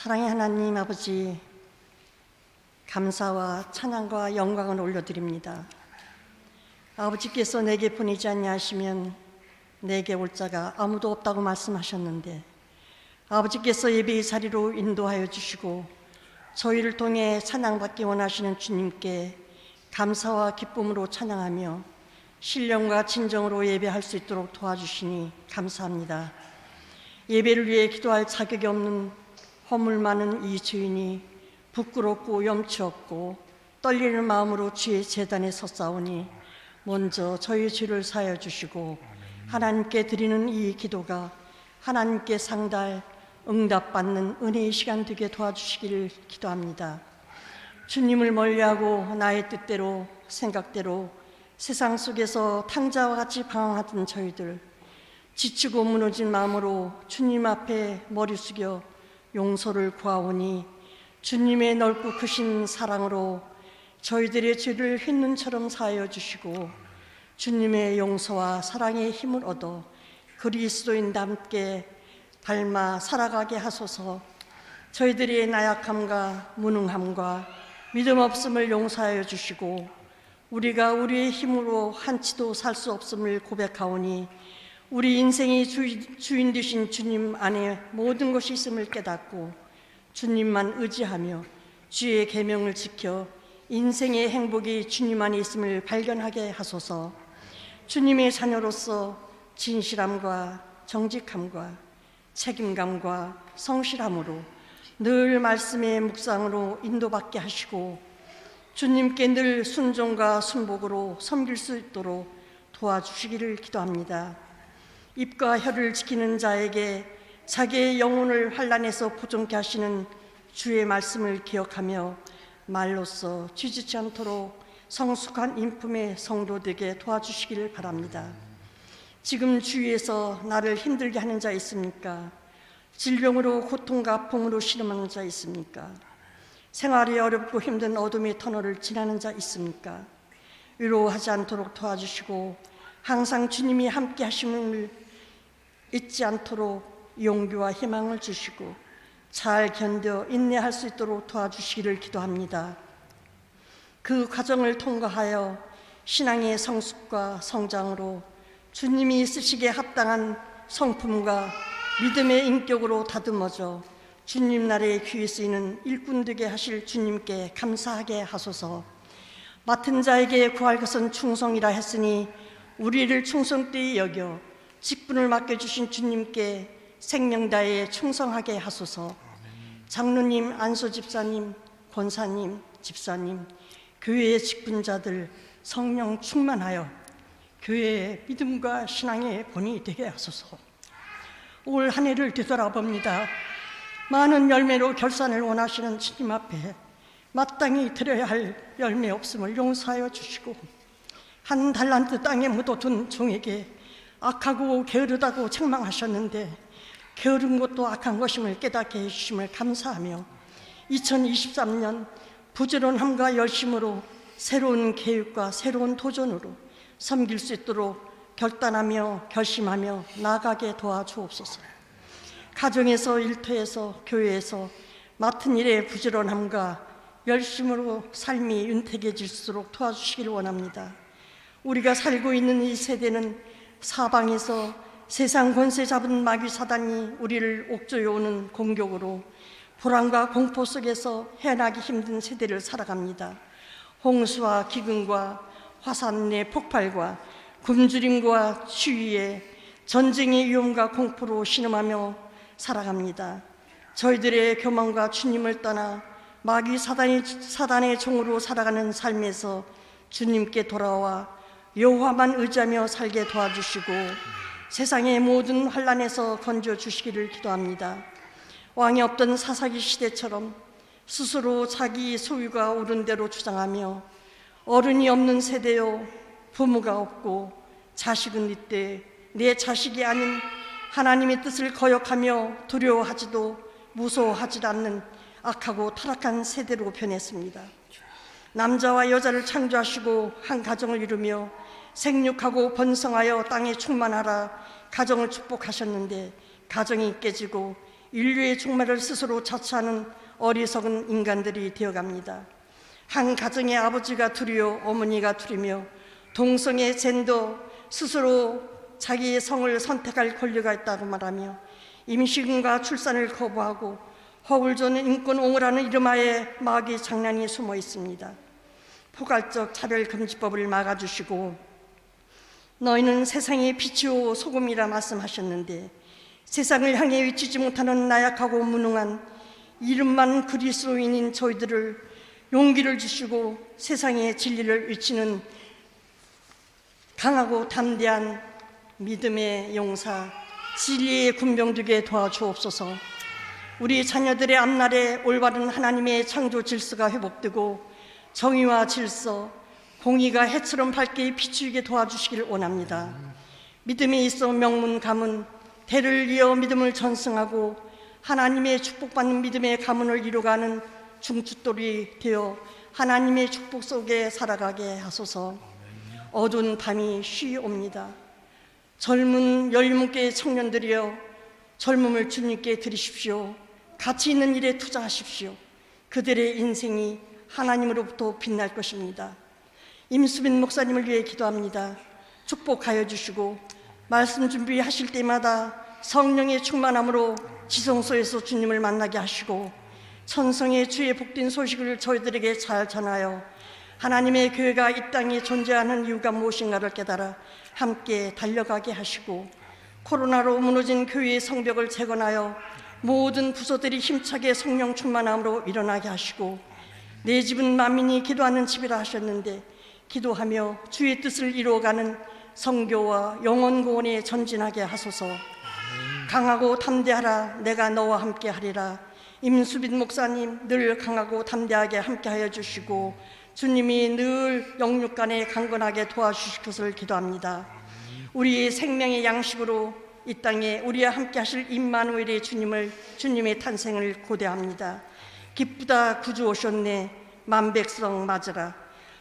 사랑의 하나님 아버지, 감사와 찬양과 영광을 올려드립니다. 아버지께서 내게 보내지 아니하시면 내게 올 자가 아무도 없다고 말씀하셨는데, 아버지께서 예배의 자리로 인도하여 주시고 저희를 통해 찬양받기 원하시는 주님께 감사와 기쁨으로 찬양하며 신령과 진정으로 예배할 수 있도록 도와주시니 감사합니다. 예배를 위해 기도할 자격이 없는 허물 많은 이 주인이 부끄럽고 염치 없고 떨리는 마음으로 주의 제단에 섰사오니 먼저 저희 죄를 사하여 주시고 하나님께 드리는 이 기도가 하나님께 상달 응답받는 은혜의 시간 되게 도와주시기를 기도합니다. 주님을 멀리하고 나의 뜻대로 생각대로 세상 속에서 탕자와 같이 방황하던 저희들, 지치고 무너진 마음으로 주님 앞에 머리 숙여 용서를 구하오니 주님의 넓고 크신 사랑으로 저희들의 죄를 흰눈처럼 사하여 주시고 주님의 용서와 사랑의 힘을 얻어 그리스도인답게 닮아 살아가게 하소서. 저희들의 나약함과 무능함과 믿음 없음을 용서하여 주시고 우리가 우리의 힘으로 한치도 살 수 없음을 고백하오니 우리 인생의 주인 되신 주님 안에 모든 것이 있음을 깨닫고 주님만 의지하며 주의 계명을 지켜 인생의 행복이 주님 안에 있음을 발견하게 하소서. 주님의 자녀로서 진실함과 정직함과 책임감과 성실함으로 늘 말씀의 묵상으로 인도받게 하시고 주님께 늘 순종과 순복으로 섬길 수 있도록 도와주시기를 기도합니다. 입과 혀를 지키는 자에게 자기의 영혼을 환난에서 보존케 하시는 주의 말씀을 기억하며 말로써 쥐지치 않도록 성숙한 인품의 성도 되게 도와주시기를 바랍니다. 지금 주위에서 나를 힘들게 하는 자 있습니까? 질병으로 고통과 아픔으로 시름하는 자 있습니까? 생활이 어렵고 힘든 어둠의 터널을 지나는 자 있습니까? 위로하지 않도록 도와주시고 항상 주님이 함께 하심을 잊지 않도록 용기와 희망을 주시고 잘 견뎌 인내할 수 있도록 도와주시기를 기도합니다. 그 과정을 통과하여 신앙의 성숙과 성장으로 주님이 쓰시기에 합당한 성품과 믿음의 인격으로 다듬어져 주님 나라에 귀히 쓰이는 일꾼 되게 하실 주님께 감사하게 하소서. 맡은 자에게 구할 것은 충성이라 했으니 우리를 충성되이 여겨 직분을 맡겨주신 주님께 생명 다해 충성하게 하소서. 장로님, 안소 집사님, 권사님, 집사님, 교회의 직분자들 성령 충만하여 교회의 믿음과 신앙의 본이 되게 하소서. 올 한 해를 되돌아봅니다. 많은 열매로 결산을 원하시는 주님 앞에 마땅히 드려야 할 열매 없음을 용서하여 주시고 한 달란트 땅에 묻어둔 종에게 악하고 게으르다고 책망하셨는데 게으른 것도 악한 것임을 깨닫게 해주심을 감사하며 2023년 부지런함과 열심으로 새로운 계획과 새로운 도전으로 섬길 수 있도록 결단하며 결심하며 나아가게 도와주옵소서. 가정에서 일터에서 교회에서 맡은 일에 부지런함과 열심으로 삶이 윤택해질수록 도와주시길 원합니다. 우리가 살고 있는 이 세대는 사방에서 세상 권세 잡은 마귀 사단이 우리를 옥조여오는 공격으로 불안과 공포 속에서 헤어나기 힘든 세대를 살아갑니다. 홍수와 기근과 화산의 폭발과 굶주림과 추위에 전쟁의 위험과 공포로 신음하며 살아갑니다. 저희들의 교만과 주님을 떠나 마귀 사단의 종으로 살아가는 삶에서 주님께 돌아와 여호와만 의지하며 살게 도와주시고 세상의 모든 환난에서 건져주시기를 기도합니다. 왕이 없던 사사기 시대처럼 스스로 자기 소유가 옳은 대로 주장하며 어른이 없는 세대요 부모가 없고 자식은 이때 내 자식이 아닌 하나님의 뜻을 거역하며 두려워하지도 무서워하지도 않는 악하고 타락한 세대로 변했습니다. 남자와 여자를 창조하시고 한 가정을 이루며 생육하고 번성하여 땅에 충만하라 가정을 축복하셨는데 가정이 깨지고 인류의 종말을 스스로 자처하는 어리석은 인간들이 되어갑니다. 한 가정의 아버지가 둘이요 어머니가 둘이며 동성애 젠더 스스로 자기의 성을 선택할 권리가 있다고 말하며 임신과 출산을 거부하고 허울조는 인권 옹호라는 이름하에 마귀 장난이 숨어 있습니다. 포괄적 차별금지법을 막아주시고 너희는 세상의 빛이요 소금이라 말씀하셨는데 세상을 향해 외치지 못하는 나약하고 무능한 이름만 그리스도인인 저희들을 용기를 주시고 세상의 진리를 외치는 강하고 담대한 믿음의 용사 진리의 군병 되게 도와주옵소서. 우리 자녀들의 앞날에 올바른 하나님의 창조 질서가 회복되고 정의와 질서, 공의가 해처럼 밝게 비추게 도와주시기를 원합니다. 믿음에 있어 명문 가문, 대를 이어 믿음을 전승하고 하나님의 축복받는 믿음의 가문을 이루어가는 중추돌이 되어 하나님의 축복 속에 살아가게 하소서. 어두운 밤이 쉬옵니다. 젊은 열무께 청년들이여 젊음을 주님께 드리십시오. 가치 있는 일에 투자하십시오. 그들의 인생이 하나님으로부터 빛날 것입니다. 임수빈 목사님을 위해 기도합니다. 축복하여 주시고 말씀 준비하실 때마다 성령의 충만함으로 지성소에서 주님을 만나게 하시고 천성의 주의 복된 소식을 저희들에게 잘 전하여 하나님의 교회가 이 땅에 존재하는 이유가 무엇인가를 깨달아 함께 달려가게 하시고 코로나로 무너진 교회의 성벽을 재건하여 모든 부서들이 힘차게 성령 충만함으로 일어나게 하시고 내 집은 만민이 기도하는 집이라 하셨는데 기도하며 주의 뜻을 이루어가는 성교와 영원 구원에 전진하게 하소서. 강하고 담대하라 내가 너와 함께 하리라. 임수빈 목사님 늘 강하고 담대하게 함께하여 주시고 주님이 늘 영육간에 강건하게 도와주실 것을 기도합니다. 우리의 생명의 양식으로 이 땅에 우리와 함께 하실 임마누엘의 주님의 탄생을 고대합니다. 기쁘다 구주 오셨네 만백성 맞으라.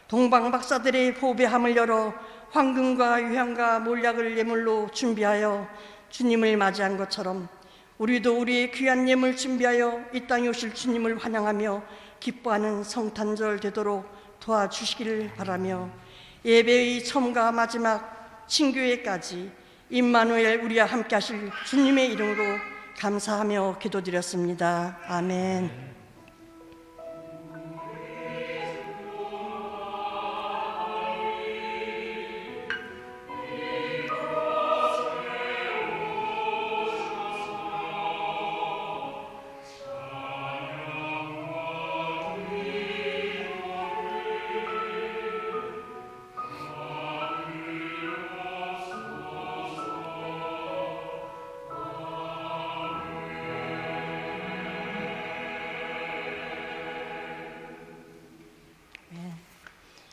동방박사들의 보배함을 열어 황금과 유향과 몰약을 예물로 준비하여 주님을 맞이한 것처럼 우리도 우리의 귀한 예물 준비하여 이 땅에 오실 주님을 환영하며 기뻐하는 성탄절 되도록 도와주시기를 바라며 예배의 처음과 마지막 친교회까지 임마누엘 우리와 함께 하실 주님의 이름으로 감사하며 기도드렸습니다. 아멘.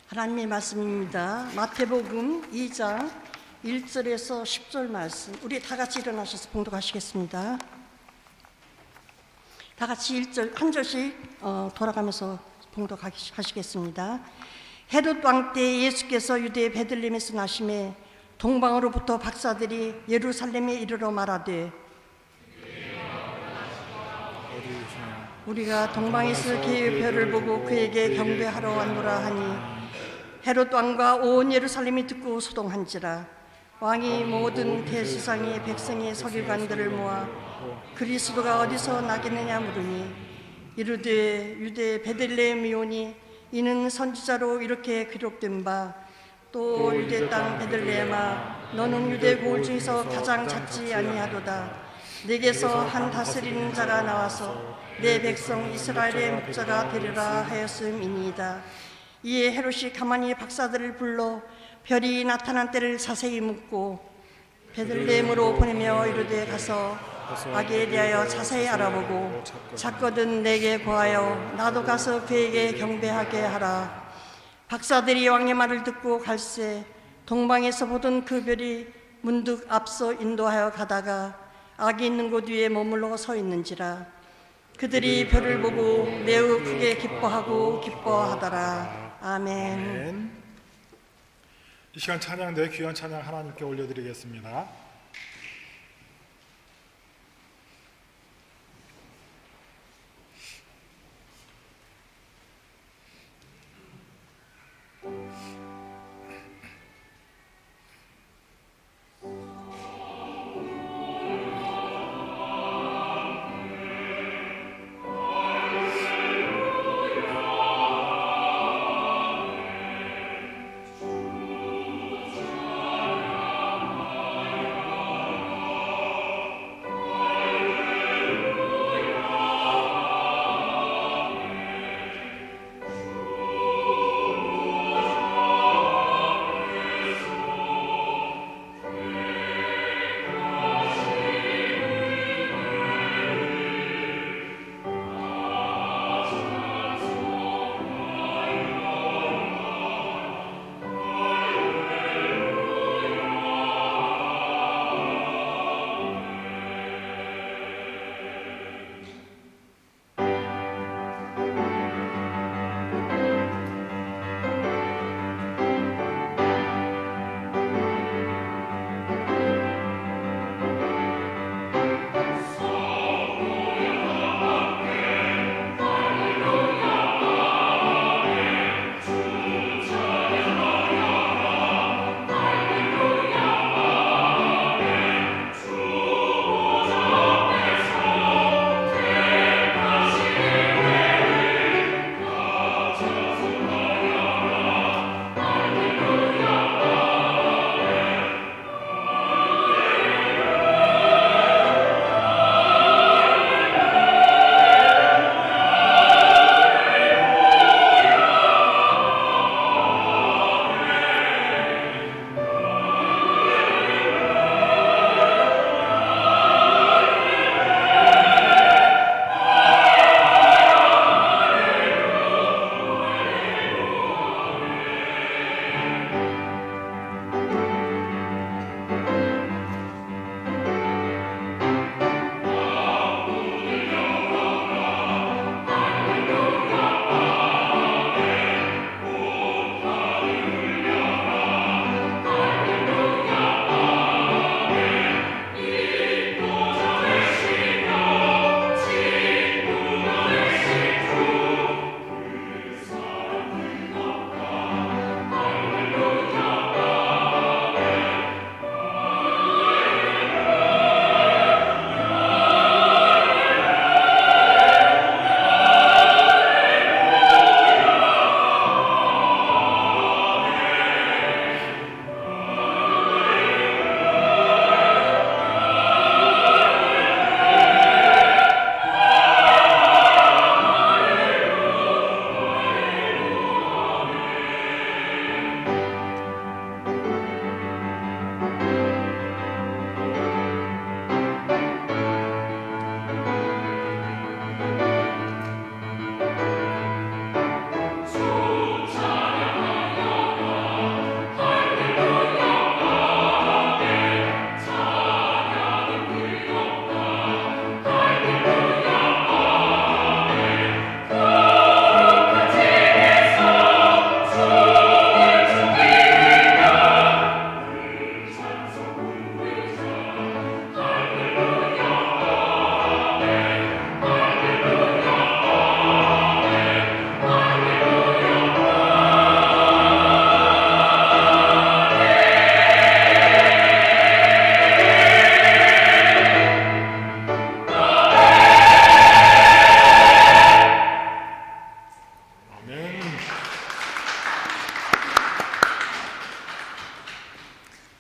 하나님의 말씀입니다. 마태복음 2장 1절에서 10절 말씀. 우리 다 같이 일어나셔서 봉독하시겠습니다. 다 같이 1절 한 절씩 돌아가면서 봉독하시겠습니다. 헤롯 왕 때 예수께서 유대 베들레헴에서 나심에 동방으로부터 박사들이 예루살렘에 이르러 말하되 우리가 동방에서 그의 별을 보고 그에게 경배하러 왔노라 하니 헤롯 왕과 온 예루살렘이 듣고 소동한지라. 왕이 모든 대지상의 백성의 서기관들을 모아 그리스도가 어디서 나겠느냐 물으니 이르되 유대 베들레헴이오니 이는 선지자로 이렇게 기록된 바 또 유대 땅 베들레헴아 너는 유대 고을 중에서 가장 작지 아니하도다. 내게서 한 다스리는 자가 나와서 내 백성 이스라엘의 목자가 되리라 하였음이니이다. 이에 헤롯이 가만히 박사들을 불러 별이 나타난 때를 자세히 묻고 베들레헴으로 보내며 이르되 가서 아기에 대하여 자세히 알아보고 작거든 내게 고하여 나도 가서 그에게 경배하게 하라. 박사들이 왕의 말을 듣고 갈새 동방에서 보던 그 별이 문득 앞서 인도하여 가다가 아기 있는 곳 위에 머물러 서 있는지라. 그들이 별을 보고 매우 크게 기뻐하더라. 아멘. 이 시간 찬양대 귀한 찬양 하나님께 올려드리겠습니다.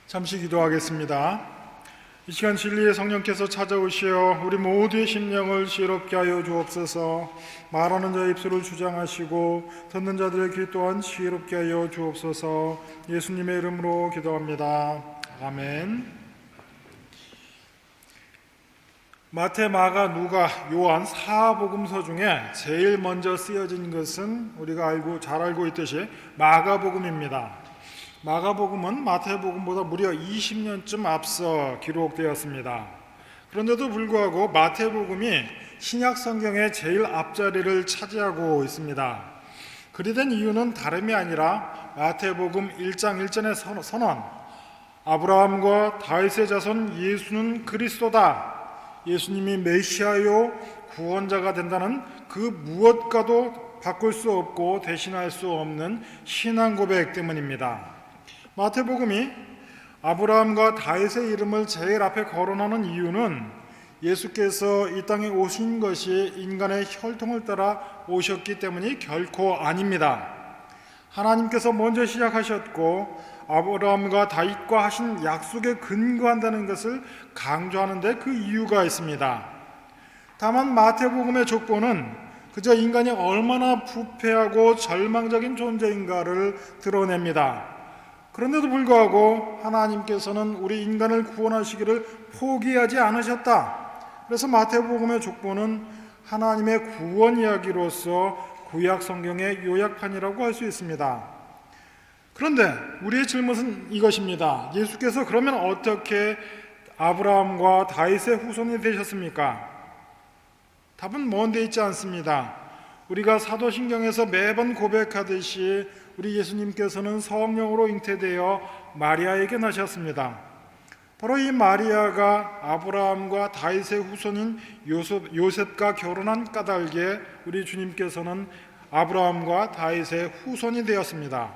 잠시 기도하겠습니다. 이 시간 진리의 성령께서 찾아오시어 우리 모두의 심령을 지혜롭게 하여 주옵소서. 말하는 자의 입술을 주장하시고 듣는 자들의 귀 또한 지혜롭게 하여 주옵소서. 예수님의 이름으로 기도합니다. 아멘. 마태, 마가, 누가, 요한 사복음서 중에 제일 먼저 쓰여진 것은 우리가 잘 알고 있듯이 마가복음입니다. 마가복음은 마태복음보다 무려 20년쯤 앞서 기록되었습니다. 그런데도 불구하고 마태복음이 신약 성경의 제일 앞자리를 차지하고 있습니다. 그리 된 이유는 다름이 아니라 마태복음 1장 1절의 선언, 아브라함과 다윗의 자손 예수는 그리스도다, 예수님이 메시아요 구원자가 된다는 그 무엇과도 바꿀 수 없고 대신할 수 없는 신앙 고백 때문입니다. 마태복음이 아브라함과 다윗의 이름을 제일 앞에 거론하는 이유는 예수께서 이 땅에 오신 것이 인간의 혈통을 따라 오셨기 때문이 결코 아닙니다. 하나님께서 먼저 시작하셨고 아브라함과 다윗과 하신 약속에 근거한다는 것을 강조하는 데 그 이유가 있습니다. 다만 마태복음의 족보는 그저 인간이 얼마나 부패하고 절망적인 존재인가를 드러냅니다. 그런데도 불구하고 하나님께서는 우리 인간을 구원하시기를 포기하지 않으셨다. 그래서 마태복음의 족보는 하나님의 구원 이야기로서 구약 성경의 요약판이라고 할 수 있습니다. 그런데 우리의 질문은 이것입니다. 예수께서 그러면 어떻게 아브라함과 다윗의 후손이 되셨습니까? 답은 먼 데 있지 않습니다. 우리가 사도신경에서 매번 고백하듯이 우리 예수님께서는 성령으로 잉태되어 마리아에게 나셨습니다. 바로 이 마리아가 아브라함과 다윗의 후손인 요셉과 결혼한 까닭에 우리 주님께서는 아브라함과 다윗의 후손이 되었습니다.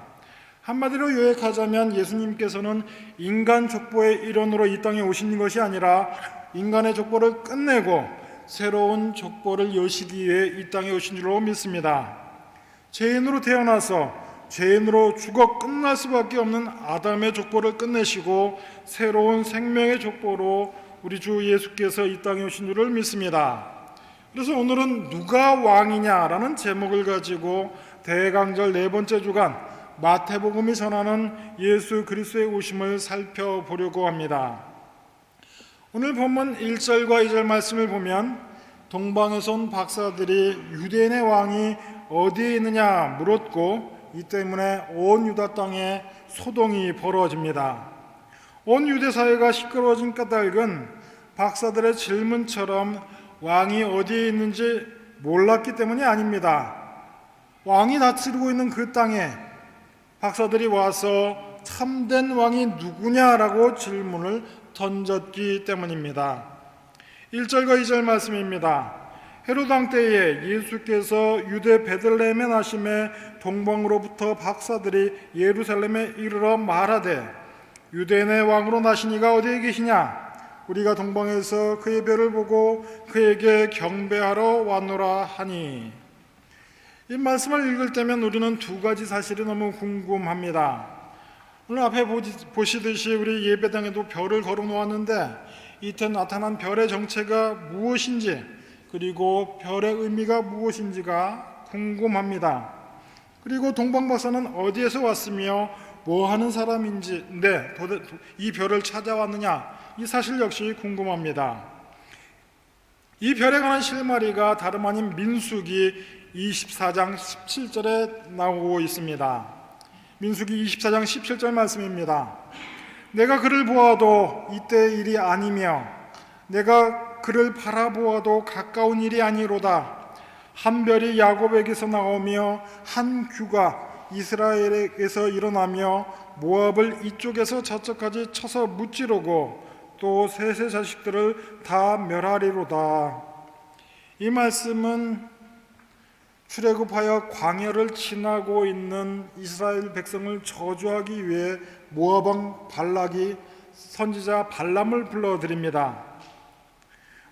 한마디로 요약하자면 예수님께서는 인간 족보의 일원으로 이 땅에 오신 것이 아니라 인간의 족보를 끝내고 새로운 족보를 여시기 위해 이 땅에 오신 줄로 믿습니다. 죄인으로 태어나서 죄인으로 죽어 끝날 수밖에 없는 아담의 족보를 끝내시고 새로운 생명의 족보로 우리 주 예수께서 이 땅에 오신 줄을 믿습니다. 그래서 오늘은 누가 왕이냐라는 제목을 가지고 대강절 네 번째 주간 마태복음이 전하는 예수 그리스도의 오심을 살펴보려고 합니다. 오늘 본문 1절과 2절 말씀을 보면 동방에서 온 박사들이 유대인의 왕이 어디에 있느냐 물었고 이 때문에 온 유다 땅에 소동이 벌어집니다. 온 유대 사회가 시끄러워진 까닭은 박사들의 질문처럼 왕이 어디에 있는지 몰랐기 때문이 아닙니다. 왕이 다스리고 있는 그 땅에 박사들이 와서 참된 왕이 누구냐라고 질문을 던졌기 때문입니다. 1절과 2절 말씀입니다. 헤롯 왕 때에 예수께서 유대 베들레헴에 나심에 동방으로부터 박사들이 예루살렘에 이르러 말하되 유대인의 왕으로 나신 이가 어디에 계시냐? 우리가 동방에서 그의 별을 보고 그에게 경배하러 왔노라 하니. 이 말씀을 읽을 때면 우리는 두 가지 사실이 너무 궁금합니다. 오늘 앞에 보시듯이 우리 예배당에도 별을 걸어 놓았는데 이때 나타난 별의 정체가 무엇인지 그리고 별의 의미가 무엇인지가 궁금합니다. 그리고 동방박사는 어디에서 왔으며 뭐 하는 사람인지인데 이 별을 찾아왔느냐 이 사실 역시 궁금합니다. 이 별에 관한 실마리가 다름 아닌 민수기 24장 17절에 나오고 있습니다. 민수기 24장 17절 말씀입니다. 내가 그를 보아도 이때 일이 아니며 내가 그를 바라보아도 가까운 일이 아니로다. 한 별이 야곱에게서 나오며 한 규가 이스라엘에게서 일어나며 모압을 이쪽에서 저쪽까지 쳐서 무찌르고 또 셋의 자식들을 다 멸하리로다. 이 말씀은 출애굽하여 광야를 지나고 있는 이스라엘 백성을 저주하기 위해 모압 왕 발락이 선지자 발람을 불러드립니다.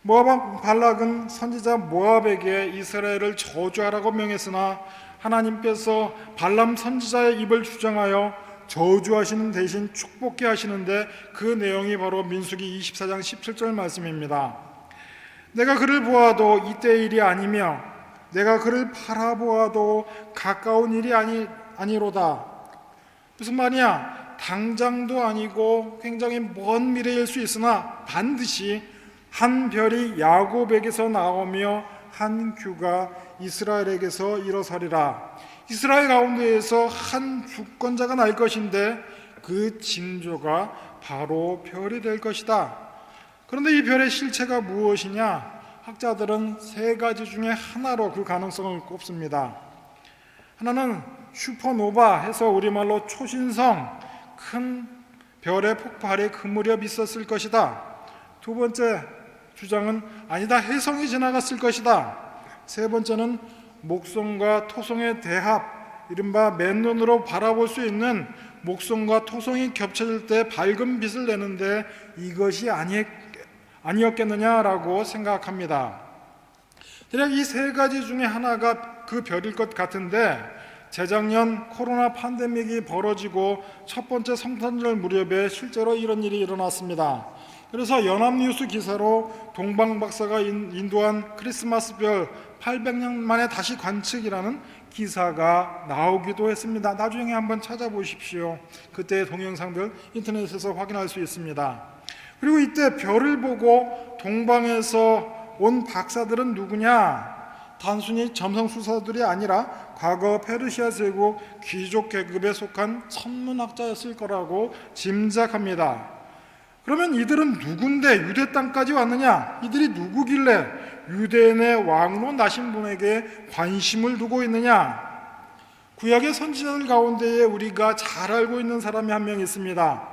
모압 왕 발락은 선지자 모압에게 이스라엘을 저주하라고 명했으나 하나님께서 발람 선지자의 입을 주장하여 저주하시는 대신 축복케 하시는데 그 내용이 바로 민수기 24장 17절 말씀입니다. 내가 그를 보아도 이때의 일이 아니며 내가 그를 바라보아도 가까운 일이 아니로다. 무슨 말이야? 당장도 아니고 굉장히 먼 미래일 수 있으나 반드시 한 별이 야곱에게서 나오며 한 규가 이스라엘에게서 일어서리라. 이스라엘 가운데에서 한 주권자가 날 것인데 그 징조가 바로 별이 될 것이다. 그런데 이 별의 실체가 무엇이냐? 학자들은 세 가지 중에 하나로 그 가능성을 꼽습니다. 하나는 슈퍼노바 해서 우리말로 초신성, 큰 별의 폭발이 그 무렵 있었을 것이다. 두 번째 주장은 아니다, 혜성이 지나갔을 것이다. 세 번째는 목성과 토성의 대합, 이른바 맨눈으로 바라볼 수 있는 목성과 토성이 겹쳐질 때 밝은 빛을 내는데 이것이 아니었겠느냐라고 생각합니다. 대략 이 세 가지 중에 하나가 그 별일 것 같은데 재작년 코로나 팬데믹이 벌어지고 첫 번째 성탄절 무렵에 실제로 이런 일이 일어났습니다. 그래서 연합뉴스 기사로 동방박사가 인도한 크리스마스 별 800년 만에 다시 관측이라는 기사가 나오기도 했습니다. 나중에 한번 찾아보십시오. 그때의 동영상들 인터넷에서 확인할 수 있습니다. 그리고 이때 별을 보고 동방에서 온 박사들은 누구냐? 단순히 점성술사들이 아니라 과거 페르시아 제국 귀족 계급에 속한 천문학자였을 거라고 짐작합니다. 그러면 이들은 누군데 유대 땅까지 왔느냐? 이들이 누구길래 유대인의 왕으로 나신 분에게 관심을 두고 있느냐? 구약의 선지자들 가운데에 우리가 잘 알고 있는 사람이 한 명 있습니다.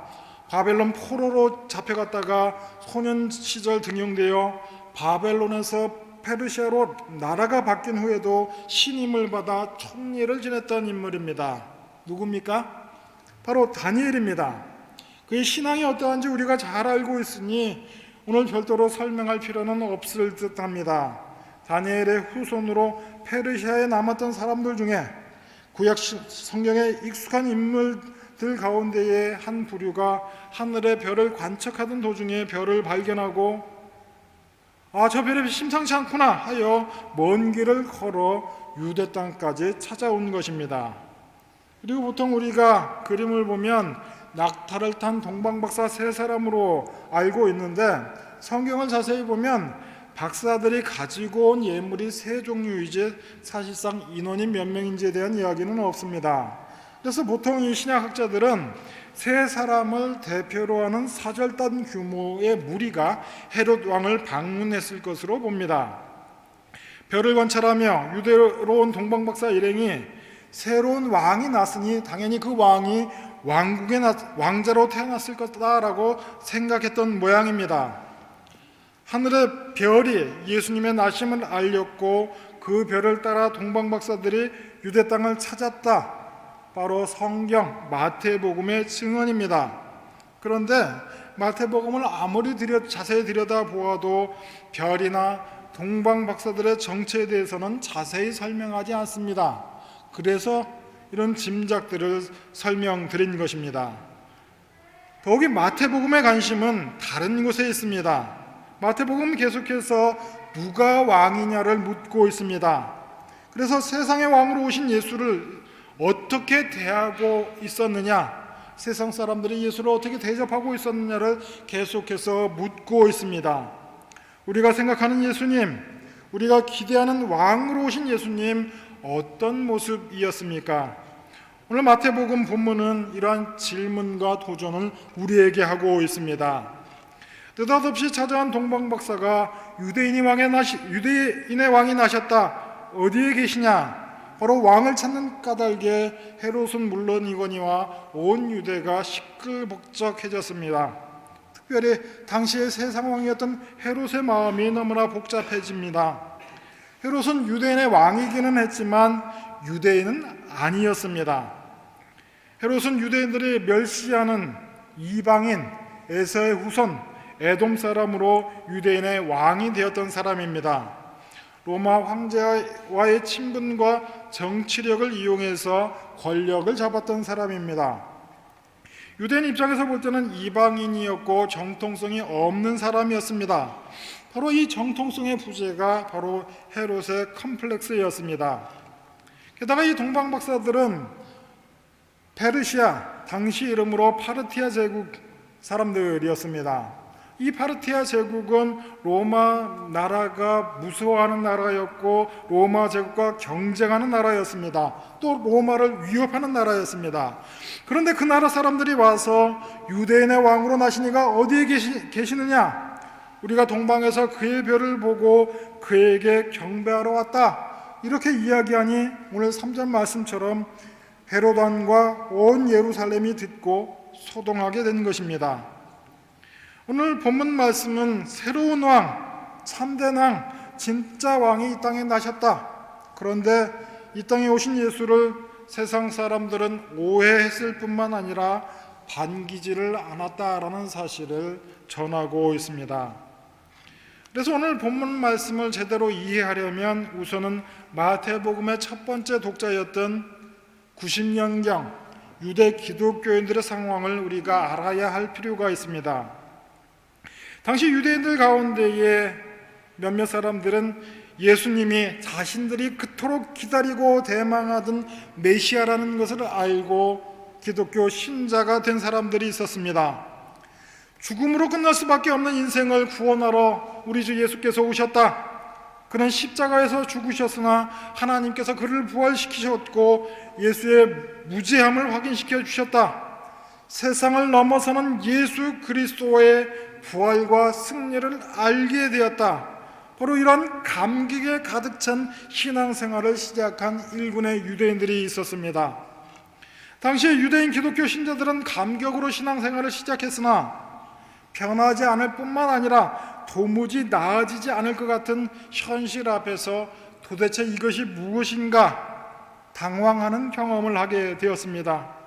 바벨론 포로로 잡혀갔다가 소년 시절 등용되어 바벨론에서 페르시아로 나라가 바뀐 후에도 신임을 받아 총리를 지냈던 인물입니다. 누굽니까? 바로 다니엘입니다. 그의 신앙이 어떠한지 우리가 잘 알고 있으니 오늘 별도로 설명할 필요는 없을 듯합니다. 다니엘의 후손으로 페르시아에 남았던 사람들 중에 구약 성경에 익숙한 인물들 가운데의 한 부류가 하늘의 별을 관측하던 도중에 별을 발견하고 저 별이 심상치 않구나 하여 먼 길을 걸어 유대 땅까지 찾아온 것입니다. 그리고 보통 우리가 그림을 보면 낙타를 탄 동방박사 세 사람으로 알고 있는데 성경을 자세히 보면 박사들이 가지고 온 예물이 세 종류이지 사실상 인원이 몇 명인지에 대한 이야기는 없습니다. 그래서 보통 이 신약학자들은 세 사람을 대표로 하는 사절단 규모의 무리가 헤롯 왕을 방문했을 것으로 봅니다. 별을 관찰하며 유대로 온 동방박사 일행이 새로운 왕이 났으니 당연히 그 왕이 왕국의 왕자로 태어났을 거다라고 생각했던 모양입니다. 하늘의 별이 예수님의 나심을 알렸고 그 별을 따라 동방박사들이 유대 땅을 찾았다. 바로 성경 마태복음의 증언입니다. 그런데 마태복음을 아무리 자세히 들여다보아도 별이나 동방박사들의 정체에 대해서는 자세히 설명하지 않습니다. 그래서 이런 짐작들을 설명드린 것입니다. 더욱이 마태복음의 관심은 다른 곳에 있습니다. 마태복음 계속해서 누가 왕이냐를 묻고 있습니다. 그래서 세상의 왕으로 오신 예수를 어떻게 대하고 있었느냐, 세상 사람들이 예수를 어떻게 대접하고 있었느냐를 계속해서 묻고 있습니다. 우리가 생각하는 예수님, 우리가 기대하는 왕으로 오신 예수님 어떤 모습이었습니까? 오늘 마태복음 본문은 이러한 질문과 도전을 우리에게 하고 있습니다. 느닷없이 찾아온 동방박사가 유대인의 왕이 나셨다. 어디에 계시냐? 바로 왕을 찾는 까닭에 헤롯은 물론이거니와 온 유대가 시끌벅적해졌습니다. 특별히 당시의 세상 왕이었던 헤롯의 마음이 너무나 복잡해집니다. 헤롯은 유대인의 왕이기는 했지만 유대인은 아니었습니다. 헤롯은 유대인들이 멸시하는 이방인 에서의 후손 에돔 사람으로 유대인의 왕이 되었던 사람입니다. 로마 황제와의 친분과 정치력을 이용해서 권력을 잡았던 사람입니다. 유대인 입장에서 볼 때는 이방인이었고 정통성이 없는 사람이었습니다. 바로 이 정통성의 부재가 바로 헤롯의 컴플렉스였습니다. 게다가 이 동방박사들은 페르시아, 당시 이름으로 파르티아 제국 사람들이었습니다. 이 파르티아 제국은 로마 나라가 무서워하는 나라였고 로마 제국과 경쟁하는 나라였습니다. 또 로마를 위협하는 나라였습니다. 그런데 그 나라 사람들이 와서 유대인의 왕으로 나시니가 어디에 계시느냐? 우리가 동방에서 그의 별을 보고 그에게 경배하러 왔다. 이렇게 이야기하니 오늘 3절 말씀처럼 헤롯 왕과 온 예루살렘이 듣고 소동하게 된 것입니다. 오늘 본문 말씀은 새로운 왕, 참된 왕, 진짜 왕이 이 땅에 나셨다. 그런데 이 땅에 오신 예수를 세상 사람들은 오해했을 뿐만 아니라 반기지를 않았다라는 사실을 전하고 있습니다. 그래서 오늘 본문 말씀을 제대로 이해하려면 우선은 마태복음의 첫 번째 독자였던 90년경 유대 기독교인들의 상황을 우리가 알아야 할 필요가 있습니다. 당시 유대인들 가운데에 몇몇 사람들은 예수님이 자신들이 그토록 기다리고 대망하던 메시아라는 것을 알고 기독교 신자가 된 사람들이 있었습니다. 죽음으로 끝날 수밖에 없는 인생을 구원하러 우리 주 예수께서 오셨다. 그는 십자가에서 죽으셨으나 하나님께서 그를 부활시키셨고 예수의 무죄함을 확인시켜 주셨다. 세상을 넘어서는 예수 그리스도의 부활과 승리를 알게 되었다. 바로 이런 감격에 가득 찬 신앙생활을 시작한 일군의 유대인들이 있었습니다. 당시에 유대인 기독교 신자들은 감격으로 신앙생활을 시작했으나 변하지 않을 뿐만 아니라 도무지 나아지지 않을 것 같은 현실 앞에서 도대체 이것이 무엇인가 당황하는 경험을 하게 되었습니다.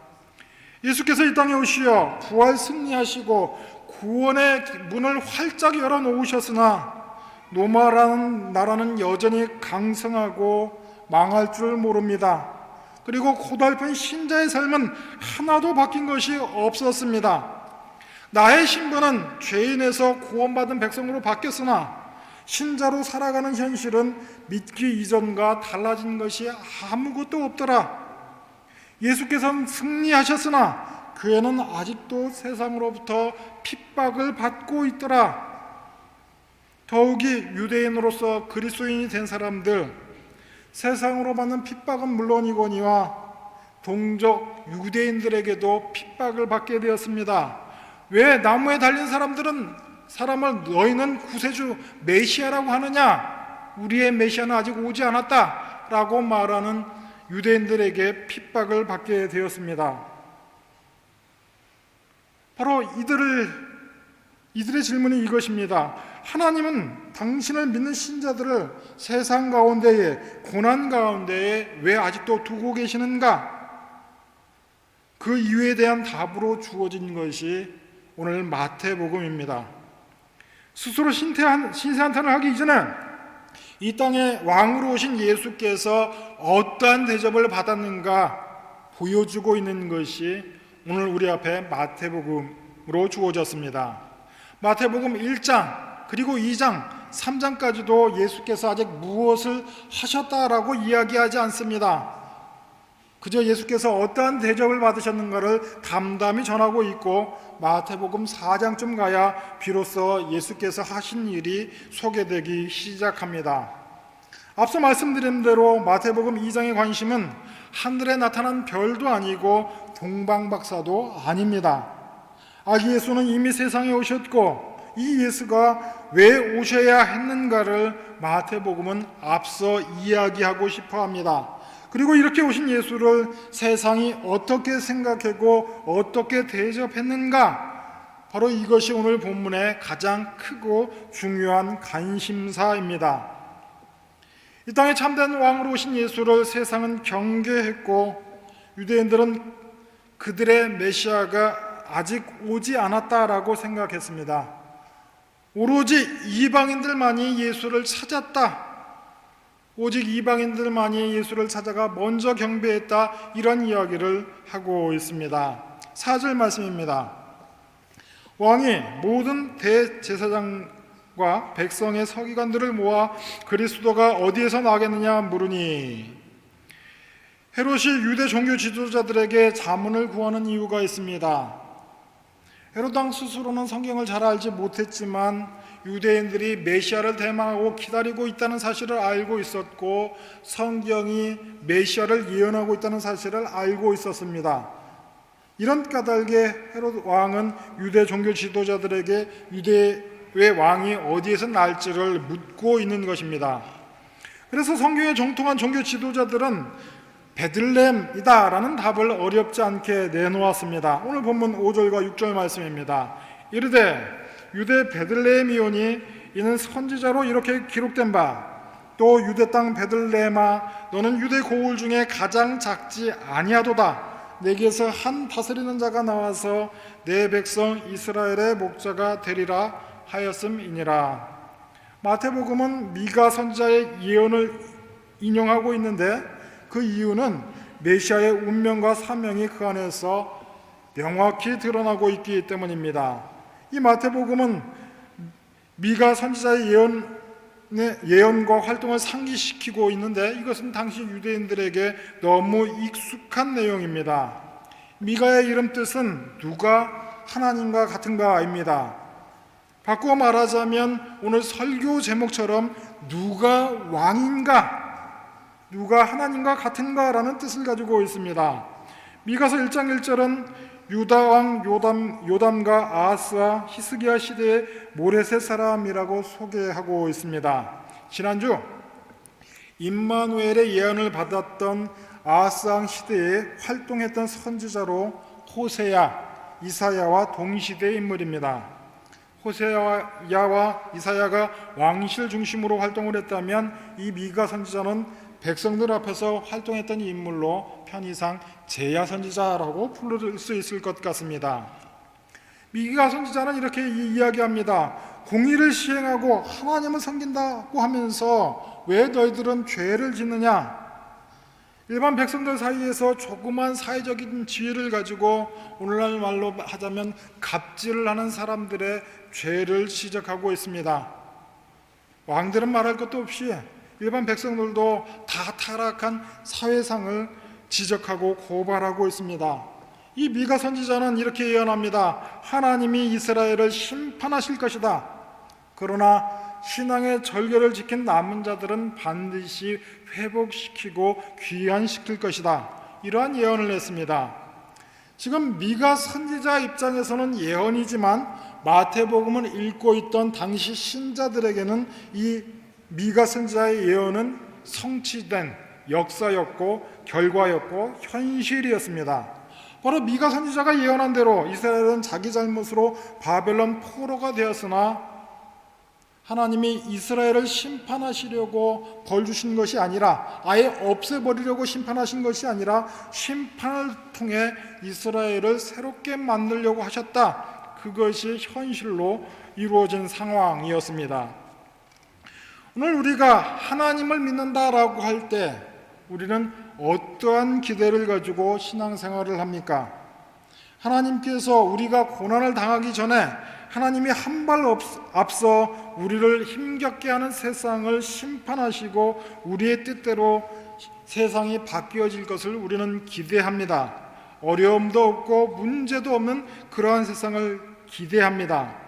예수께서 이 땅에 오시어 부활 승리하시고 구원의 문을 활짝 열어놓으셨으나 로마라는 나라는 여전히 강성하고 망할 줄 모릅니다. 그리고 고달픈 신자의 삶은 하나도 바뀐 것이 없었습니다. 나의 신분은 죄인에서 구원받은 백성으로 바뀌었으나 신자로 살아가는 현실은 믿기 이전과 달라진 것이 아무것도 없더라. 예수께서는 승리하셨으나 교회는 아직도 세상으로부터 핍박을 받고 있더라. 더욱이 유대인으로서 그리스도인이 된 사람들, 세상으로 받는 핍박은 물론이거니와 동족 유대인들에게도 핍박을 받게 되었습니다. 왜 나무에 달린 사람을 너희는 구세주 메시아라고 하느냐? 우리의 메시아는 아직 오지 않았다 라고 말하는 유대인들에게 핍박을 받게 되었습니다. 바로 이들의 질문이 이것입니다. 하나님은 당신을 믿는 신자들을 세상 가운데에, 고난 가운데에 왜 아직도 두고 계시는가? 그 이유에 대한 답으로 주어진 것이 오늘 마태복음입니다. 스스로 신세한탄을 하기 이전에 이 땅에 왕으로 오신 예수께서 어떠한 대접을 받았는가 보여주고 있는 것이 오늘 우리 앞에 마태복음으로 주어졌습니다. 마태복음 1장 그리고 2장 3장까지도 예수께서 아직 무엇을 하셨다라고 이야기하지 않습니다. 그저 예수께서 어떠한 대접을 받으셨는가를 담담히 전하고 있고 마태복음 4장쯤 가야 비로소 예수께서 하신 일이 소개되기 시작합니다. 앞서 말씀드린 대로 마태복음 2장의 관심은 하늘에 나타난 별도 아니고 동방박사도 아닙니다. 아기 예수는 이미 세상에 오셨고 이 예수가 왜 오셔야 했는가를 마태복음은 앞서 이야기하고 싶어 합니다. 그리고 이렇게 오신 예수를 세상이 어떻게 생각하고 어떻게 대접했는가, 바로 이것이 오늘 본문의 가장 크고 중요한 관심사입니다. 이 땅에 참된 왕으로 오신 예수를 세상은 경계했고 유대인들은 그들의 메시아가 아직 오지 않았다라고 생각했습니다. 오로지 이방인들만이 예수를 찾았다, 오직 이방인들만이 예수를 찾아가 먼저 경배했다, 이런 이야기를 하고 있습니다. 4절 말씀입니다. 왕이 모든 대제사장과 백성의 서기관들을 모아 그리스도가 어디에서 나겠느냐 물으니, 헤롯이 유대 종교 지도자들에게 자문을 구하는 이유가 있습니다. 헤롯 왕 스스로는 성경을 잘 알지 못했지만 유대인들이 메시아를 대망하고 기다리고 있다는 사실을 알고 있었고, 성경이 메시아를 예언하고 있다는 사실을 알고 있었습니다. 이런 까닭에 헤롯 왕은 유대 종교 지도자들에게 유대의 왕이 어디에서 날지를 묻고 있는 것입니다. 그래서 성경에 정통한 종교 지도자들은 베들레헴이다 라는 답을 어렵지 않게 내놓았습니다. 오늘 본문 5절과 6절 말씀입니다. 이르되 유대 베들레헴이오니 이는 선지자로 이렇게 기록된 바, 또 유대 땅 베들레헴아 너는 유대 고을 중에 가장 작지 아니하도다. 내게서 한 다스리는 자가 나와서 내 백성 이스라엘의 목자가 되리라 하였음이니라. 마태복음은 미가 선지자의 예언을 인용하고 있는데, 그 이유는 메시아의 운명과 사명이 그 안에서 명확히 드러나고 있기 때문입니다. 이 마태복음은 미가 선지자의 예언과 활동을 상기시키고 있는데, 이것은 당시 유대인들에게 너무 익숙한 내용입니다. 미가의 이름 뜻은 누가 하나님과 같은가입니다. 바꾸어 말하자면 오늘 설교 제목처럼 누가 왕인가, 누가 하나님과 같은가라는 뜻을 가지고 있습니다. 미가서 1장 1절은 유다 왕 요담과 아하스와 히스기야 시대의 모레셋 사람이라고 소개하고 있습니다. 지난주 임마누엘의 예언을 받았던 아하스 왕 시대에 활동했던 선지자로 호세야, 이사야와 동시대의 인물입니다. 호세야와 이사야가 왕실 중심으로 활동을 했다면, 이 미가 선지자는 백성들 앞에서 활동했던 인물로 편의상 제야 선지자라고 부를 수 있을 것 같습니다. 미가 선지자는 이렇게 이야기합니다. 공의를 시행하고 하나님을 섬긴다고 하면서 왜 너희들은 죄를 짓느냐? 일반 백성들 사이에서 조그만 사회적인 지위를 가지고 오늘날 말로 하자면 갑질을 하는 사람들의 죄를 지적하고 있습니다. 왕들은 말할 것도 없이 일반 백성들도 다 타락한 사회상을 지적하고 고발하고 있습니다. 이 미가 선지자는 이렇게 예언합니다. 하나님이 이스라엘을 심판하실 것이다. 그러나 신앙의 절개를 지킨 남은 자들은 반드시 회복시키고 귀환시킬 것이다. 이러한 예언을 했습니다. 지금 미가 선지자 입장에서는 예언이지만 마태복음을 읽고 있던 당시 신자들에게는 이 미가 선지자의 예언은 성취된 역사였고 결과였고 현실이었습니다. 바로 미가 선지자가 예언한 대로 이스라엘은 자기 잘못으로 바벨론 포로가 되었으나, 하나님이 이스라엘을 심판하시려고 벌 주신 것이 아니라, 아예 없애버리려고 심판하신 것이 아니라 심판을 통해 이스라엘을 새롭게 만들려고 하셨다. 그것이 현실로 이루어진 상황이었습니다. 오늘 우리가 하나님을 믿는다라고 할 때 우리는 어떠한 기대를 가지고 신앙생활을 합니까? 하나님께서 우리가 고난을 당하기 전에 하나님이 한 발 앞서 우리를 힘겹게 하는 세상을 심판하시고 우리의 뜻대로 세상이 바뀌어질 것을 우리는 기대합니다. 어려움도 없고 문제도 없는 그러한 세상을 기대합니다.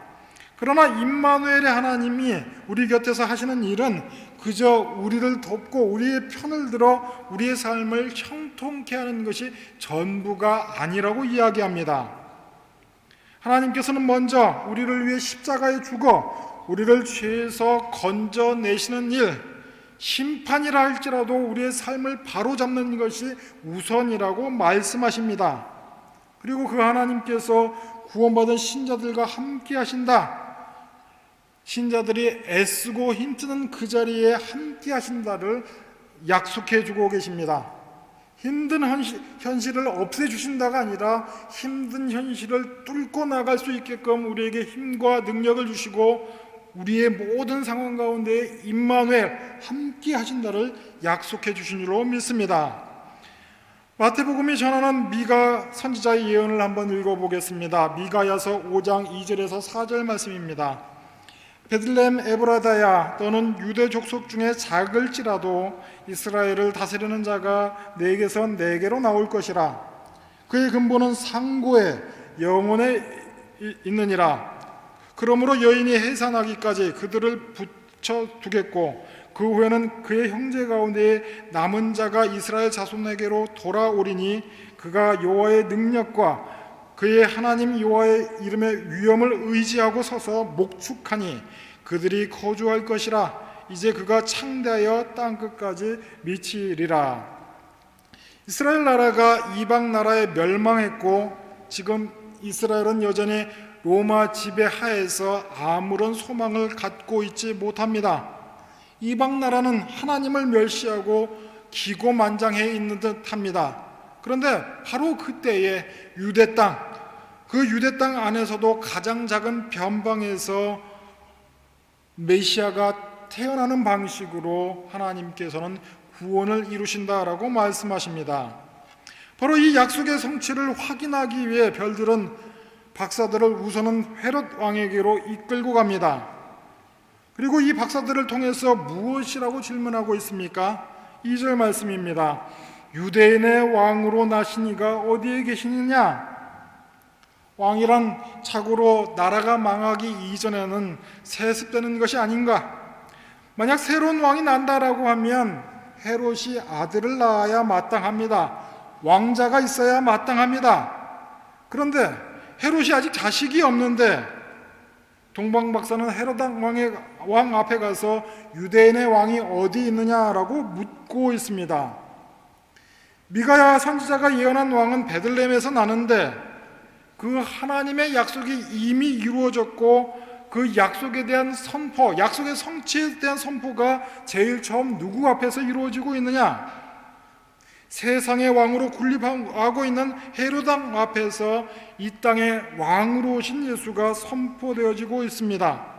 그러나 임마누엘의 하나님이 우리 곁에서 하시는 일은 그저 우리를 돕고 우리의 편을 들어 우리의 삶을 형통케 하는 것이 전부가 아니라고 이야기합니다. 하나님께서는 먼저 우리를 위해 십자가에 죽어 우리를 죄에서 건져내시는 일, 심판이라 할지라도 우리의 삶을 바로잡는 것이 우선이라고 말씀하십니다. 그리고 그 하나님께서 구원받은 신자들과 함께 하신다. 신자들이 애쓰고 힘쓰는 그 자리에 함께 하신다를 약속해 주고 계십니다. 힘든 현실을 없애주신다가 아니라 힘든 현실을 뚫고 나갈 수 있게끔 우리에게 힘과 능력을 주시고 우리의 모든 상황 가운데 임마누엘 함께 하신다를 약속해 주신 줄로 믿습니다. 마태복음이 전하는 미가 선지자의 예언을 한번 읽어보겠습니다. 미가야서 5장 2절에서 4절 말씀입니다. 베들레헴 에브라다야, 너는 유대 족속 중에 작을지라도 이스라엘을 다스리는 자가 내게서 내게로 나올 것이라. 그의 근본은 상고에 영원에 있느니라. 그러므로 여인이 해산하기까지 그들을 붙여두겠고 그 후에는 그의 형제 가운데 남은 자가 이스라엘 자손에게로 돌아오리니 그가 여호와의 능력과 그의 하나님 여호와의 이름의 위엄을 의지하고 서서 목축하니 그들이 거주할 것이라. 이제 그가 창대하여 땅끝까지 미치리라. 이스라엘 나라가 이방 나라에 멸망했고 지금 이스라엘은 여전히 로마 지배 하에서 아무런 소망을 갖고 있지 못합니다. 이방 나라는 하나님을 멸시하고 기고만장해 있는 듯합니다. 그런데 바로 그때에 유대 땅, 그 유대 땅 안에서도 가장 작은 변방에서 메시아가 태어나는 방식으로 하나님께서는 구원을 이루신다라고 말씀하십니다. 바로 이 약속의 성취를 확인하기 위해 별들은 박사들을 우선은 헤롯 왕에게로 이끌고 갑니다. 그리고 이 박사들을 통해서 무엇이라고 질문하고 있습니까? 2절 말씀입니다. 유대인의 왕으로 나신 이가 어디에 계시느냐? 왕이란 자고로 나라가 망하기 이전에는 세습되는 것이 아닌가? 만약 새로운 왕이 난다라고 하면 헤롯이 아들을 낳아야 마땅합니다. 왕자가 있어야 마땅합니다. 그런데 헤롯이 아직 자식이 없는데 동방박사는 헤롯 왕 앞에 가서 유대인의 왕이 어디 있느냐라고 묻고 있습니다. 미가야 선지자가 예언한 왕은 베들레헴에서 나는데 그 하나님의 약속이 이미 이루어졌고 그 약속에 대한 선포, 약속의 성취에 대한 선포가 제일 처음 누구 앞에서 이루어지고 있느냐? 세상의 왕으로 군림하고 있는 헤롯 왕 앞에서 이 땅의 왕으로 오신 예수가 선포되어지고 있습니다.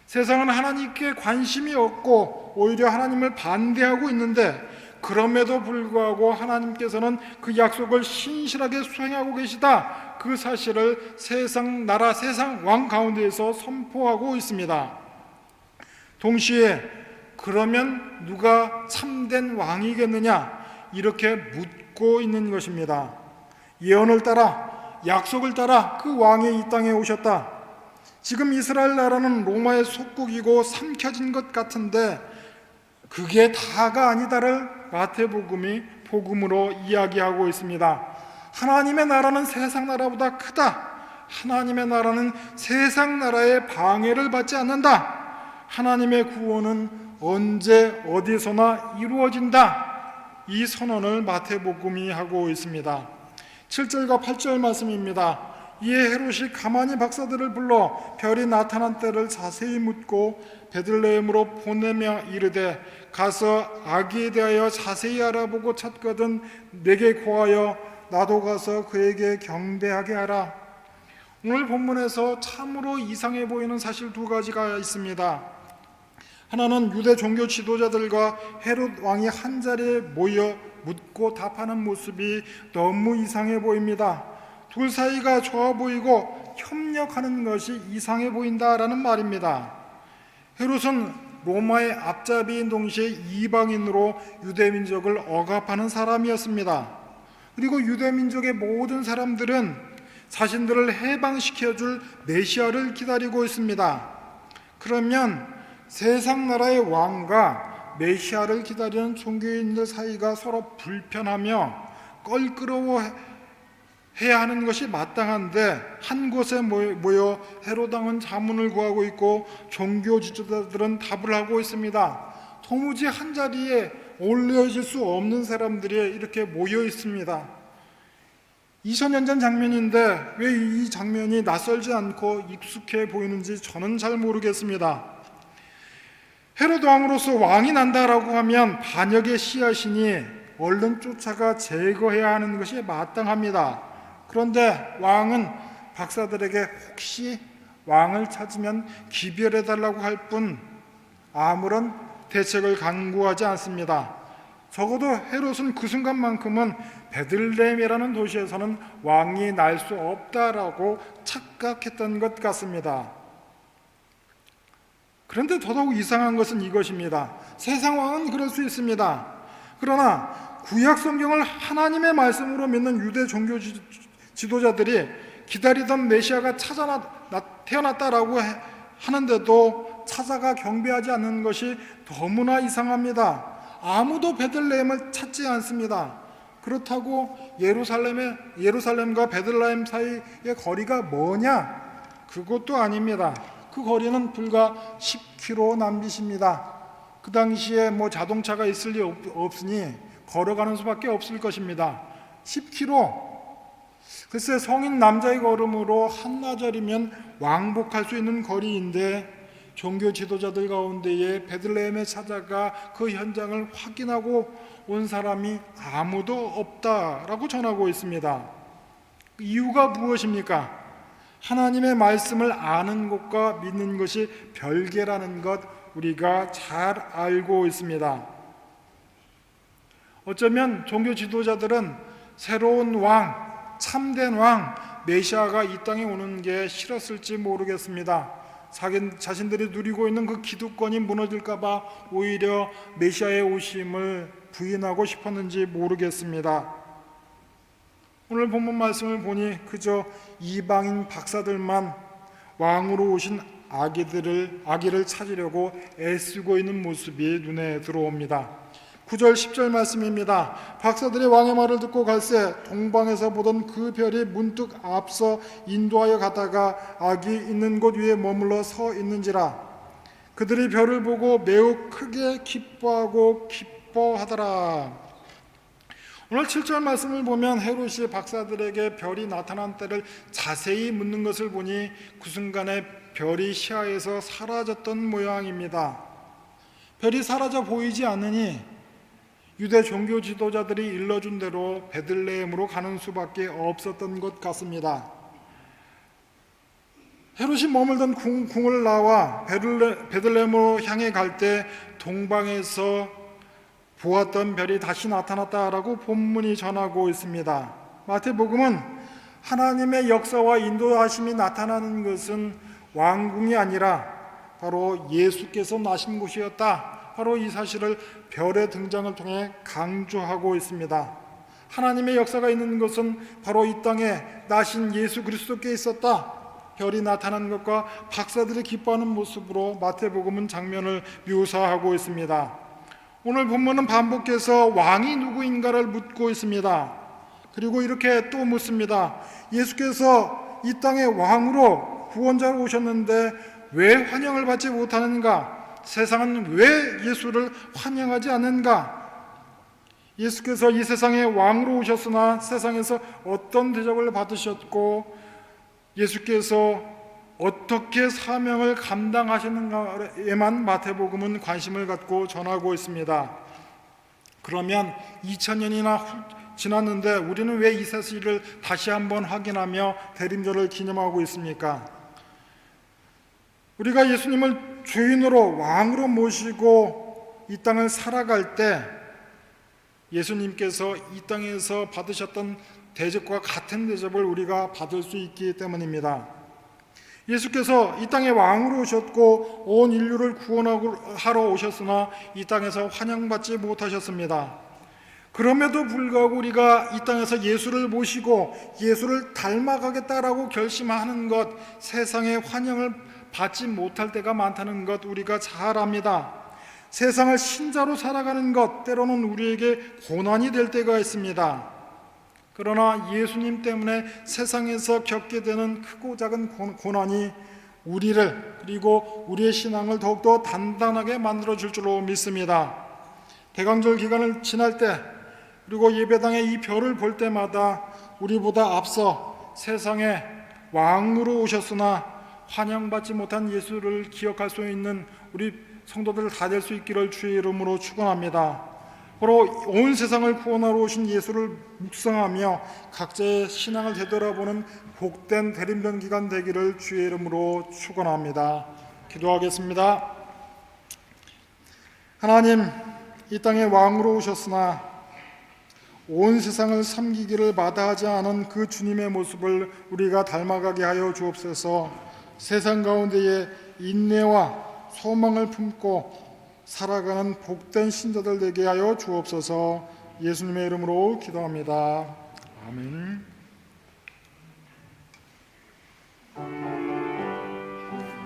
세상은 하나님께 관심이 없고 오히려 하나님을 반대하고 있는데 그럼에도 불구하고 하나님께서는 그 약속을 신실하게 수행하고 계시다. 그 사실을 세상 나라, 세상 왕 가운데에서 선포하고 있습니다. 동시에 그러면 누가 참된 왕이겠느냐? 이렇게 묻고 있는 것입니다. 예언을 따라, 약속을 따라 그 왕이 이 땅에 오셨다. 지금 이스라엘 나라는 로마의 속국이고 삼켜진 것 같은데 그게 다가 아니다를 마태복음이 복음으로 이야기하고 있습니다. 하나님의 나라는 세상 나라보다 크다. 하나님의 나라는 세상 나라의 방해를 받지 않는다. 하나님의 구원은 언제 어디서나 이루어진다. 이 선언을 마태복음이 하고 있습니다. 7절과 8절 말씀입니다. 이에 헤롯이 가만히 박사들을 불러 별이 나타난 때를 자세히 묻고 베들레헴으로 보내며 이르되 가서 아기에 대하여 자세히 알아보고 찾거든 내게 고하여 나도 가서 그에게 경배하게 하라. 오늘 본문에서 참으로 이상해 보이는 사실 두 가지가 있습니다. 하나는 유대 종교 지도자들과 헤롯 왕이 한자리에 모여 묻고 답하는 모습이 너무 이상해 보입니다. 둘 사이가 좋아 보이고 협력하는 것이 이상해 보인다라는 말입니다. 헤롯은 로마의 앞잡이인 동시에 이방인으로 유대민족을 억압하는 사람이었습니다. 그리고 유대민족의 모든 사람들은 자신들을 해방시켜줄 메시아를 기다리고 있습니다. 그러면 세상 나라의 왕과 메시아를 기다리는 종교인들 사이가 서로 불편하며 껄끄러워해야 하는 것이 마땅한데 한 곳에 모여 헤롯 왕은 자문을 구하고 있고 종교 지도자들은 답을 하고 있습니다. 도무지 한 자리에 올려질 수 없는 사람들이 이렇게 모여 있습니다. 2000년 전 장면인데 왜 이 장면이 낯설지 않고 익숙해 보이는지 저는 잘 모르겠습니다. 헤롯 왕으로서 왕이 난다라고 하면 반역의 씨앗이니 얼른 쫓아가 제거해야 하는 것이 마땅합니다. 그런데 왕은 박사들에게 혹시 왕을 찾으면 기별해달라고 할 뿐 아무런 대책을 강구하지 않습니다. 적어도 헤롯은 그 순간만큼은 베들레헴이라는 도시에서는 왕이 날 수 없다라고 착각했던 것 같습니다. 그런데 더더욱 이상한 것은 이것입니다. 세상 왕은 그럴 수 있습니다. 그러나 구약 성경을 하나님의 말씀으로 믿는 유대 종교 지도자들이 기다리던 메시아가 태어났다라고 하는데도 찾아가 경배하지 않는 것이 너무나 이상합니다. 아무도 베들레헴을 찾지 않습니다. 그렇다고 예루살렘과 베들레헴 사이의 거리가 뭐냐? 그것도 아닙니다. 그 거리는 불과 10km 남짓입니다. 그 당시에 자동차가 있을 리 없으니 걸어가는 수밖에 없을 것입니다. 10km. 글쎄, 성인 남자의 걸음으로 한나절이면 왕복할 수 있는 거리인데 종교 지도자들 가운데에 베들레헴에 찾아가 그 현장을 확인하고 온 사람이 아무도 없다라고 전하고 있습니다. 이유가 무엇입니까? 하나님의 말씀을 아는 것과 믿는 것이 별개라는 것 우리가 잘 알고 있습니다. 어쩌면 종교 지도자들은 새로운 왕, 참된 왕, 메시아가 이 땅에 오는 게 싫었을지 모르겠습니다. 자신들이 누리고 있는 그 기득권이 무너질까 봐 오히려 메시아의 오심을 부인하고 싶었는지 모르겠습니다. 오늘 본문 말씀을 보니 그저 이방인 박사들만 왕으로 오신 아기를 찾으려고 애쓰고 있는 모습이 눈에 들어옵니다. 9절 10절 말씀입니다. 박사들이 왕의 말을 듣고 갈새 동방에서 보던 그 별이 문득 앞서 인도하여 가다가 아기 있는 곳 위에 머물러 서 있는지라. 그들이 별을 보고 매우 크게 기뻐하더라. 오늘 7절 말씀을 보면 헤롯이 박사들에게 별이 나타난 때를 자세히 묻는 것을 보니 그 순간에 별이 시야에서 사라졌던 모양입니다. 별이 사라져 보이지 않으니 유대 종교 지도자들이 일러준 대로 베들레헴으로 가는 수밖에 없었던 것 같습니다. 헤롯이 머물던 궁을 나와 베들레헴으로 향해 갈 때 동방에서 보았던 별이 다시 나타났다라고 본문이 전하고 있습니다. 마태복음은 하나님의 역사와 인도하심이 나타나는 것은 왕궁이 아니라 바로 예수께서 나신 곳이었다. 바로 이 사실을 별의 등장을 통해 강조하고 있습니다. 하나님의 역사가 있는 것은 바로 이 땅에 나신 예수 그리스도께 있었다. 별이 나타난 것과 박사들이 기뻐하는 모습으로 마태복음은 장면을 묘사하고 있습니다. 오늘 본문은 반복해서 왕이 누구인가를 묻고 있습니다. 그리고 이렇게 또 묻습니다. 예수께서 이 땅에 왕으로 구원자로 오셨는데 왜 환영을 받지 못하는가? 세상은 왜 예수를 환영하지 않는가? 예수께서 이 세상에 왕으로 오셨으나 세상에서 어떤 대접을 받으셨고 예수께서 어떻게 사명을 감당하시는가에만 마태복음은 관심을 갖고 전하고 있습니다. 그러면 2000년이나 지났는데 우리는 왜 이 사실을 다시 한번 확인하며 대림절을 기념하고 있습니까? 우리가 예수님을 주인으로 왕으로 모시고 이 땅을 살아갈 때 예수님께서 이 땅에서 받으셨던 대접과 같은 대접을 우리가 받을 수 있기 때문입니다. 예수께서 이 땅에 왕으로 오셨고 온 인류를 구원하러 오셨으나 이 땅에서 환영받지 못하셨습니다. 그럼에도 불구하고 우리가 이 땅에서 예수를 모시고 예수를 닮아가겠다라고 결심하는 것, 세상의 환영을 받지 못할 때가 많다는 것 우리가 잘 압니다. 세상을 신자로 살아가는 것, 때로는 우리에게 고난이 될 때가 있습니다. 그러나 예수님 때문에 세상에서 겪게 되는 크고 작은 고난이 우리를 그리고 우리의 신앙을 더욱더 단단하게 만들어줄 줄로 믿습니다. 대강절 기간을 지날 때 그리고 예배당에 이 별을 볼 때마다 우리보다 앞서 세상에 왕으로 오셨으나 환영받지 못한 예수를 기억할 수 있는 우리 성도들 다 될 수 있기를 주의 이름으로 축원합니다. 바로 온 세상을 구원하러 오신 예수를 묵상하며 각자의 신앙을 되돌아보는 복된 대림전 기간 되기를 주의 이름으로 축원합니다. 기도하겠습니다. 하나님, 이 땅에 왕으로 오셨으나 온 세상을 섬기기를 마다하지 않은 그 주님의 모습을 우리가 닮아가게 하여 주옵소서. 세상 가운데에 인내와 소망을 품고 살아가는 복된 신자들 되게 하여 주옵소서. 예수님의 이름으로 기도합니다. 아멘.